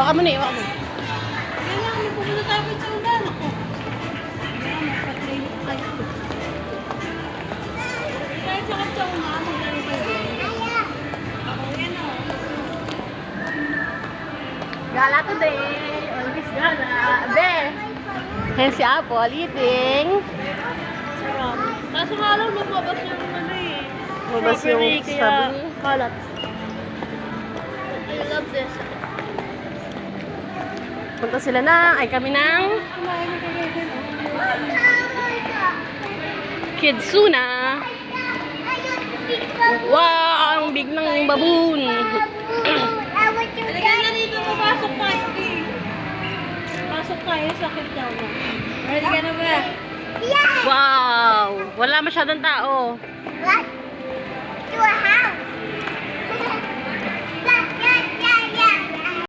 Waka mo na, waka mo. Kaya lang, may pupunta tayo sa ulan ako. Kaya magpa-play tayo. Kahit sa katsona, maglaro kayo doon. Ako yan o. Gala today. Always gala. Be! Hen si Apple eating. Sarap. Kaso nga lang, lumabas yung ano eh. Lumabas yung Strawberry, kaya strawberry. kalat. I love this. Punta sila na, ay kami ng Kumain na kami din. Kidsuna. Wow, ang big ng baboon. Talaga na dito, papasok tayo eh. Pasok tayo sa kitchen. Ready ka na ba? Wow, wala masyadong tao. Let's do a house.